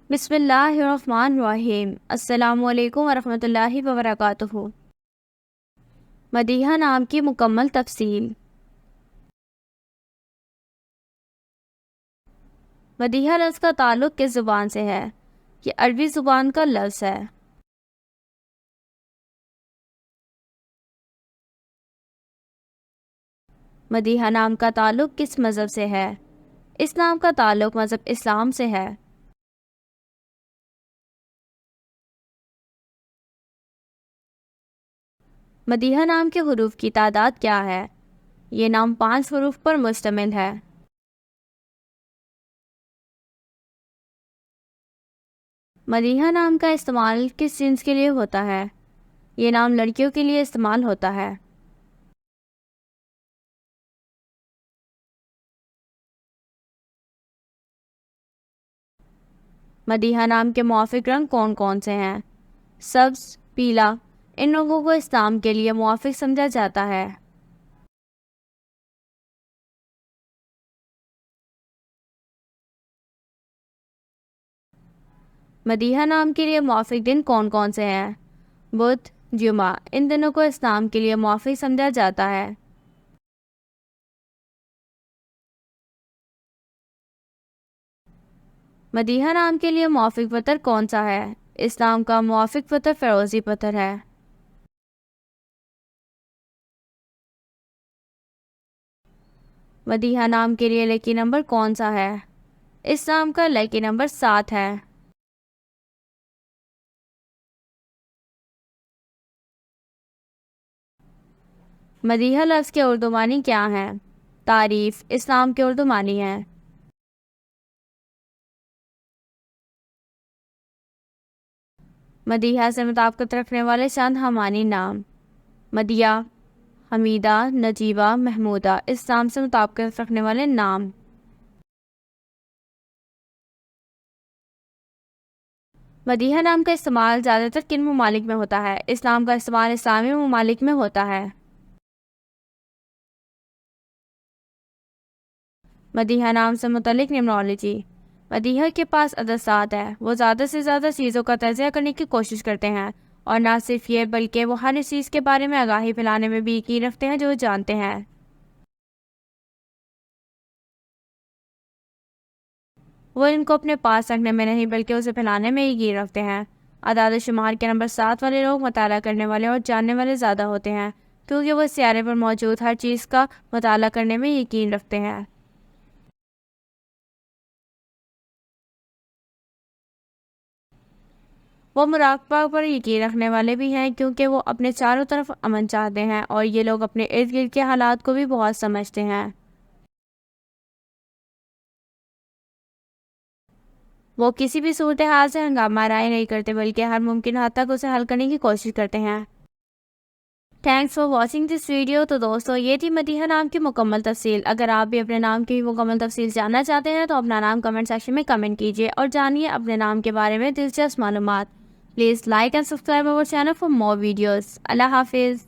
بسم اللہ الرحمن الرحیم۔ السلام علیکم ورحمۃ اللہ وبرکاتہ۔ مدیحہ نام کی مکمل تفصیل۔ مدیحہ لفظ کا تعلق کس زبان سے ہے؟ یہ عربی زبان کا لفظ ہے۔ مدیحہ نام کا تعلق کس مذہب سے ہے؟ اس نام کا تعلق مذہب اسلام سے ہے۔ مدیحہ نام کے حروف کی تعداد کیا ہے؟ یہ نام 5 حروف پر مشتمل ہے۔ مدیحہ نام کا استعمال کس جنس کے لیے ہوتا ہے؟ یہ نام لڑکیوں کے لیے استعمال ہوتا ہے۔ مدیحہ نام کے موافق رنگ کون کون سے ہیں؟ سبز، پیلا، ان رنگوں کو اس نام کے لیے موافق سمجھا جاتا ہے۔ مدیحہ نام کے لیے موافق دن کون کون سے ہیں؟ بدھ، جمعہ، ان دنوں کو اس نام کے لیے موافق سمجھا جاتا ہے۔ مدیحہ نام کے لیے موافق پتھر کون سا ہے؟ اس نام کا موافق پتھر فیروزی پتھر ہے۔ مدیحہ نام کے لیے لکی نمبر کون سا ہے؟ اس نام کا لکی نمبر 7 ہے۔ مدیحہ لفظ کے اردو معنی کیا ہیں؟ تعریف اس نام کے اردو معنی ہیں۔ مدیحہ سے مطابقت رکھنے والے چند ہمانی نام: مدیہ، حمیدہ، نجیبہ، محمودہ، اس نام سے مطابقت رکھنے والے نام۔ مدیحہ نام کا استعمال زیادہ تر کن ممالک میں ہوتا ہے؟ اس نام کا استعمال اسلامی ممالک میں ہوتا ہے۔ مدیحہ نام سے متعلق نمرالوجی: مدیحہ کے پاس عدسات ہے، وہ زیادہ سے زیادہ چیزوں کا تجزیہ کرنے کی کوشش کرتے ہیں، اور نہ صرف یہ بلکہ وہ ہر اس چیز کے بارے میں آگاہی پھیلانے میں بھی یقین رکھتے ہیں جو وہ جانتے ہیں۔ وہ ان کو اپنے پاس رکھنے میں نہیں بلکہ اسے پھیلانے میں یقین رکھتے ہیں۔ اعداد و شمار کے نمبر 7 والے لوگ مطالعہ کرنے والے اور جاننے والے زیادہ ہوتے ہیں، کیونکہ وہ اس سیارے پر موجود ہر چیز کا مطالعہ کرنے میں یقین رکھتے ہیں۔ وہ مراقبہ پر یقین رکھنے والے بھی ہیں، کیونکہ وہ اپنے چاروں طرف امن چاہتے ہیں، اور یہ لوگ اپنے ارد گرد کے حالات کو بھی بہت سمجھتے ہیں۔ وہ کسی بھی صورتحال سے ہنگامہ رائے نہیں کرتے بلکہ ہر ممکن حد تک اسے حل کرنے کی کوشش کرتے ہیں۔ Thanks for watching this video. تو دوستو، یہ تھی مدیحہ نام کی مکمل تفصیل۔ اگر آپ بھی اپنے نام کی مکمل تفصیل جاننا چاہتے ہیں تو اپنا نام کمنٹ سیکشن میں کمنٹ کیجیے اور جانیے اپنے نام کے بارے میں دلچسپ معلومات۔ Please like and subscribe our channel for more videos۔ اللہ حافظ۔